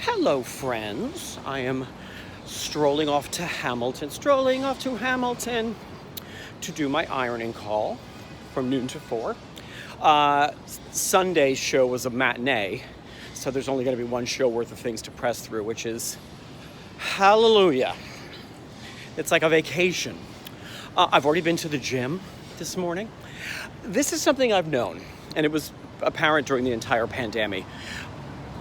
Hello, friends. I am strolling off to Hamilton to do my ironing call from noon to 4. Sunday's show was a matinee, so there's only going to be one show worth of things to press through, which is hallelujah. It's like a vacation. I've already been to the gym this morning. This is something I've known, and it was apparent during the entire pandemic.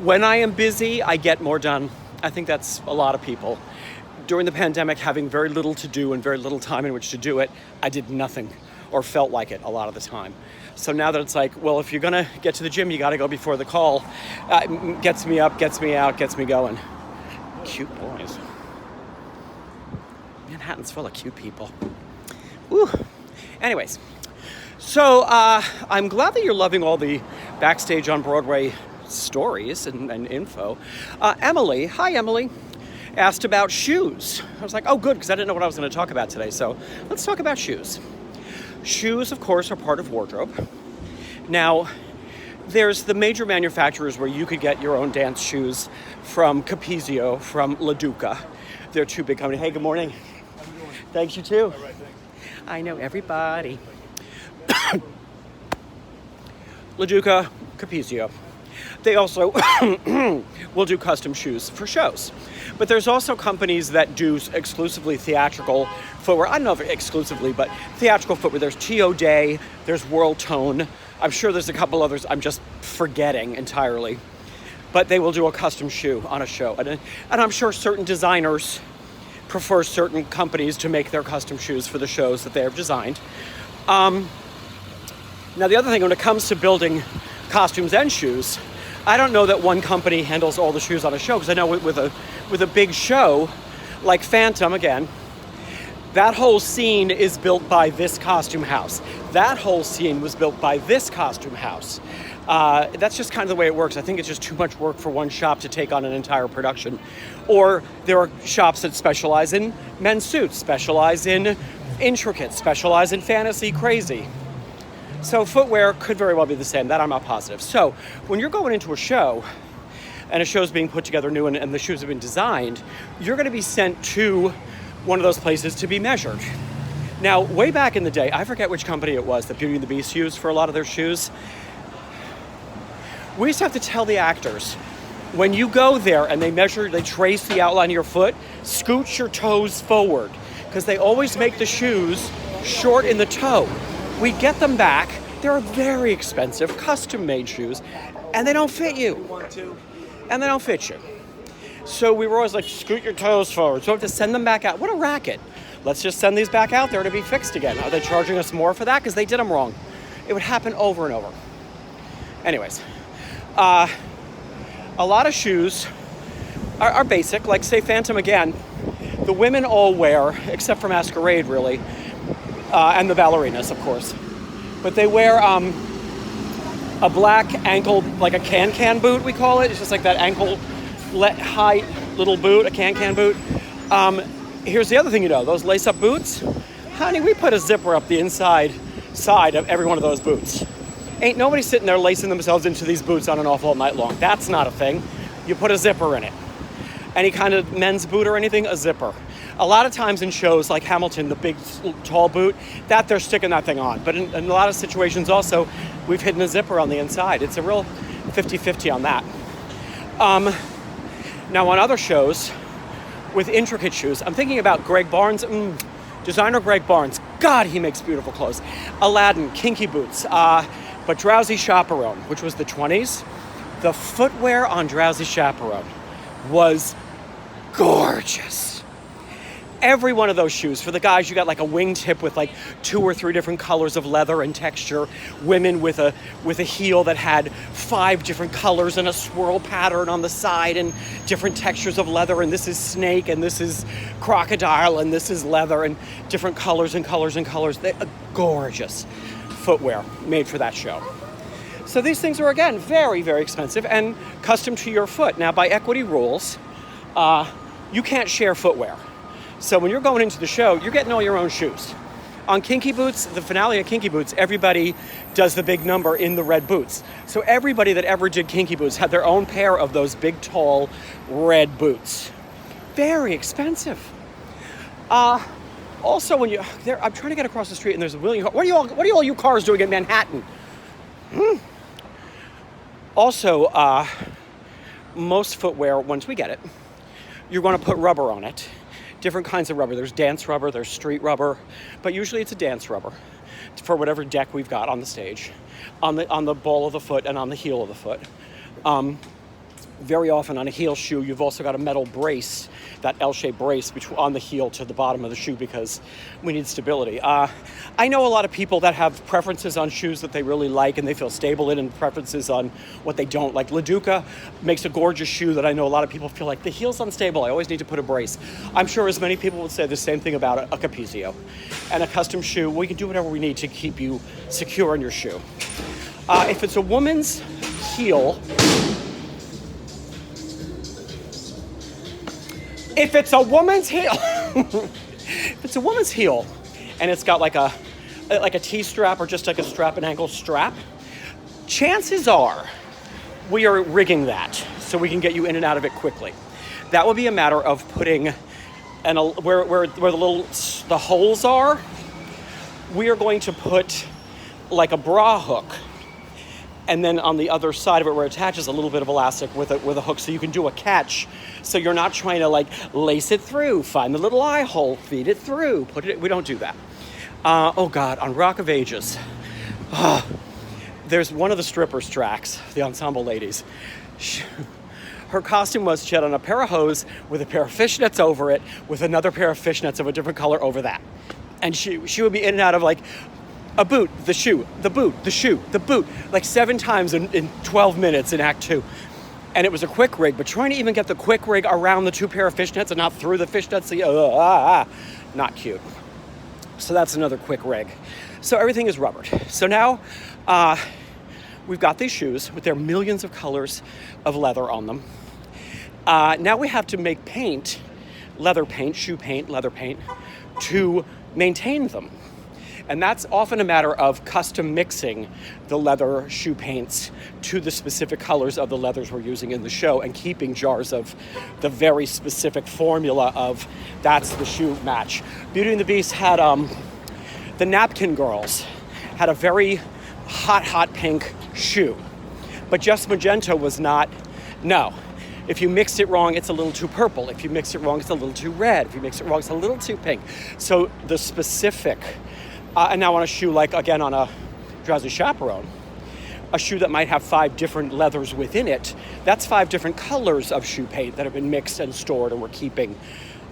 When I am busy, I get more done. I think that's a lot of people. During the pandemic, having very little to do and very little time in which to do it, I did nothing or felt like it a lot of the time. So now that it's like, well, if you're gonna get to the gym, you gotta go before the call. Gets me up, gets me out, gets me going. Cute boys. Manhattan's full of cute people. Woo. Anyways, so I'm glad that you're loving all the backstage on Broadway stories and info. Emily, hi Emily, asked about shoes. I was like, oh good, because I didn't know what I was going to talk about today. So let's talk about shoes. Shoes, of course, are part of wardrobe. Now, there's the major manufacturers where you could get your own dance shoes from Capezio, from La Duca. They're two big companies. Hey, good morning. How you doing? Thanks, you too. All right, thanks. I know everybody. La Duca, Capezio. They also will do custom shoes for shows. But there's also companies that do exclusively theatrical footwear. I don't know if exclusively, but theatrical footwear. There's T.O. Day, there's World Tone. I'm sure there's a couple others I'm just forgetting entirely. But they will do a custom shoe on a show. And I'm sure certain designers prefer certain companies to make their custom shoes for the shows that they have designed. Now, the other thing, when it comes to building costumes and shoes, I don't know that one company handles all the shoes on a show, because I know with a big show like Phantom, again, that whole scene is built by this costume house. That whole scene was built by this costume house. That's just kind of the way it works. I think it's just too much work for one shop to take on an entire production. Or there are shops that specialize in men's suits, specialize in intricate, specialize in fantasy crazy. So footwear could very well be the same. That I'm not positive. So when you're going into a show and a show's being put together new and the shoes have been designed, you're going to be sent to one of those places to be measured. Now, way back in the day, I forget which company it was that Beauty and the Beast used for a lot of their shoes. We used to have to tell the actors, when you go there and they measure, they trace the outline of your foot, scoot your toes forward, because they always make the shoes short in the toe. We get them back. They're very expensive, custom-made shoes, and they don't fit you. And they don't fit you. So we were always like, scoot your toes forward. So we have to send them back out. What a racket. Let's just send these back out there to be fixed again. Are they charging us more for that? Because they did them wrong. It would happen over and over. Anyways, a lot of shoes are basic, like say Phantom again. The women all wear, except for Masquerade really, and the ballerinas, of course. But they wear a black ankle, like a can-can boot, we call it. It's just like that ankle high little boot, a can-can boot. Here's the other thing you know, those lace-up boots, honey, we put a zipper up the inside side of every one of those boots. Ain't nobody sitting there lacing themselves into these boots on and off all night long. That's not a thing. You put a zipper in it. Any kind of men's boot or anything, a zipper. A lot of times in shows like Hamilton, the big, tall boot, that they're sticking that thing on. But in a lot of situations also, we've hidden a zipper on the inside. It's a real 50-50 on that. Now on other shows, with intricate shoes, I'm thinking about Greg Barnes, designer Greg Barnes. God, he makes beautiful clothes. Aladdin, kinky boots, but Drowsy Chaperone, which was the 20s, the footwear on Drowsy Chaperone was gorgeous. Every one of those shoes, for the guys, you got like a wingtip with like 2 or 3 different colors of leather and texture. Women with a heel that had 5 different colors and a swirl pattern on the side and different textures of leather. And this is snake and this is crocodile and this is leather and different colors and colors and colors. They're gorgeous footwear made for that show. So these things are, again, very, very expensive and custom to your foot. Now, by equity rules, you can't share footwear. So when you're going into the show, you're getting all your own shoes. On Kinky Boots, the finale of Kinky Boots, everybody does the big number in the red boots. So everybody that ever did Kinky Boots had their own pair of those big, tall, red boots. Very expensive. Also, when I'm trying to get across the street and there's a million. What are all you cars doing in Manhattan? Also, most footwear, once we get it, you're going to put rubber on it. Different kinds of rubber. There's dance rubber, there's street rubber, but usually it's a dance rubber for whatever deck we've got on the stage, on the ball of the foot and on the heel of the foot. Very often on a heel shoe, you've also got a metal brace, that L-shaped brace on the heel to the bottom of the shoe because we need stability. I know a lot of people that have preferences on shoes that they really like and they feel stable in, and preferences on what they don't. Like LaDuca makes a gorgeous shoe that I know a lot of people feel like the heel's unstable, I always need to put a brace. I'm sure as many people would say the same thing about a Capezio. And a custom shoe, we can do whatever we need to keep you secure in your shoe. If it's a woman's heel, If it's a woman's heel and it's got like a T-strap or just like a strap and ankle strap, chances are we are rigging that so we can get you in and out of it quickly. That will be a matter of putting where the holes are. We are going to put like a bra hook, and then on the other side of it where it attaches a little bit of elastic with a hook so you can do a catch. So you're not trying to like lace it through, find the little eye hole, feed it through, we don't do that. Oh God, on Rock of Ages, there's one of the strippers tracks, the ensemble ladies. Her costume was she had on a pair of hose with a pair of fishnets over it, with another pair of fishnets of a different color over that. And she would be in and out of like, a boot, the shoe, the boot, the shoe, the boot, like 7 times in 12 minutes in Act 2. And it was a quick rig, but trying to even get the quick rig around the 2 pair of fishnets and not through the fishnets, not cute. So that's another quick rig. So everything is rubbered. So now we've got these shoes with their millions of colors of leather on them. Now we have to make paint, leather paint, shoe paint, leather paint, to maintain them. And that's often a matter of custom mixing the leather shoe paints to the specific colors of the leathers we're using in the show and keeping jars of the very specific formula of that's the shoe match. Beauty and the Beast had, the Napkin Girls had a very hot pink shoe. But Just Magenta was not, no. If you mixed it wrong, it's a little too purple. If you mix it wrong, it's a little too red. If you mix it wrong, it's a little too pink. So the specific... and now on a shoe, like again on a Drowsy Chaperone, a shoe that might have 5 different leathers within it, that's 5 different colors of shoe paint that have been mixed and stored and we're keeping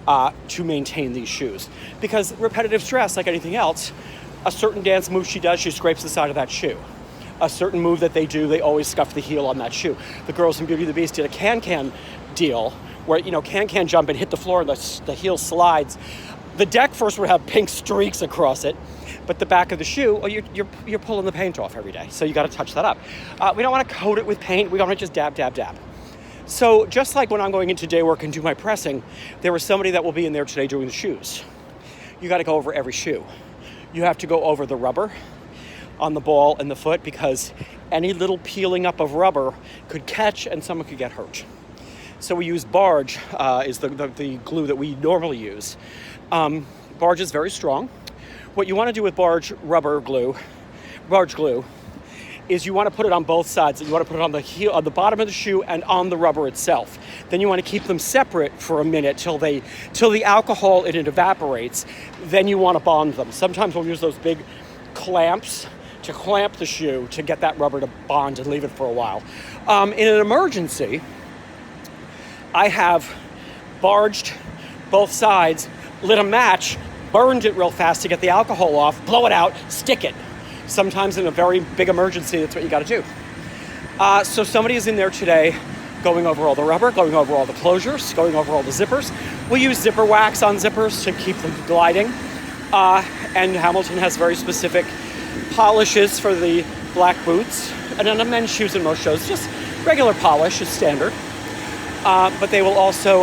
to maintain these shoes. Because repetitive stress, like anything else, a certain dance move she does, she scrapes the side of that shoe. A certain move that they do, they always scuff the heel on that shoe. The girls in Beauty and the Beast did a can-can deal where, can-can jump and hit the floor and the heel slides. The deck first would have pink streaks across it, but the back of the shoe, you're pulling the paint off every day, so you got to touch that up. We don't want to coat it with paint. We want to just dab, dab, dab. So just like when I'm going into day work and do my pressing, there was somebody that will be in there today doing the shoes. You got to go over every shoe. You have to go over the rubber on the ball and the foot because any little peeling up of rubber could catch and someone could get hurt. So we use Barge, is the glue that we normally use. Barge is very strong. What you want to do with Barge glue, is you want to put it on both sides. You want to put it on the heel, on the bottom of the shoe, and on the rubber itself. Then you want to keep them separate for a minute till the alcohol in it evaporates. Then you want to bond them. Sometimes we'll use those big clamps to clamp the shoe to get that rubber to bond and leave it for a while. In an emergency, I have barged both sides, lit a match, burned it real fast to get the alcohol off, blow it out, stick it. Sometimes in a very big emergency, that's what you got to do. So somebody is in there today going over all the rubber, going over all the closures, going over all the zippers. We use zipper wax on zippers to keep them gliding. And Hamilton has very specific polishes for the black boots. And on the men's shoes in most shows, just regular polish is standard. But they will also,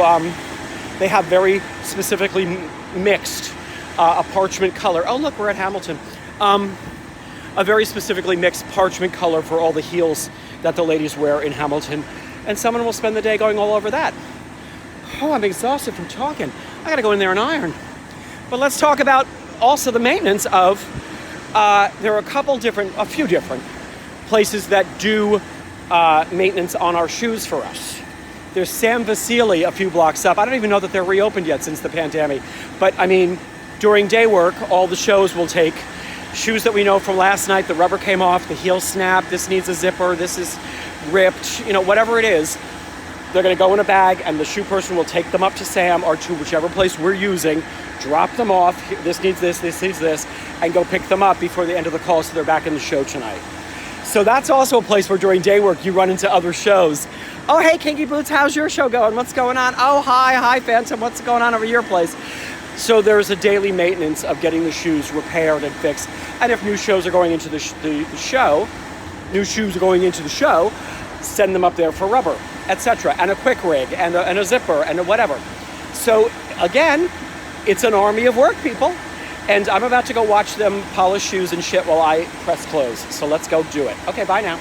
they have very specifically mixed a parchment color. Oh, look, we're at Hamilton. A very specifically mixed parchment color for all the heels that the ladies wear in Hamilton. And someone will spend the day going all over that. Oh, I'm exhausted from talking. I gotta go in there and iron. But let's talk about also the maintenance of, there are a few different places that do maintenance on our shoes for us. There's Sam Vasili a few blocks up. I don't even know that they're reopened yet since the pandemic. But I mean, during day work, all the shows will take shoes that we know from last night. The rubber came off, the heel snapped, this needs a zipper, this is ripped, whatever it is. They're gonna go in a bag and the shoe person will take them up to Sam or to whichever place we're using, drop them off, this needs this needs this, and go pick them up before the end of the call so they're back in the show tonight. So that's also a place where during day work you run into other shows. Oh, hey, Kinky Boots, how's your show going? What's going on? Oh, hi, Phantom, what's going on over your place? So there's a daily maintenance of getting the shoes repaired and fixed. And if new shows are going into the show, new shoes are going into the show, send them up there for rubber, etc. And a quick rig and a zipper and a whatever. So again, it's an army of work, people. And I'm about to go watch them polish shoes and shit while I press close. So let's go do it. Okay, bye now.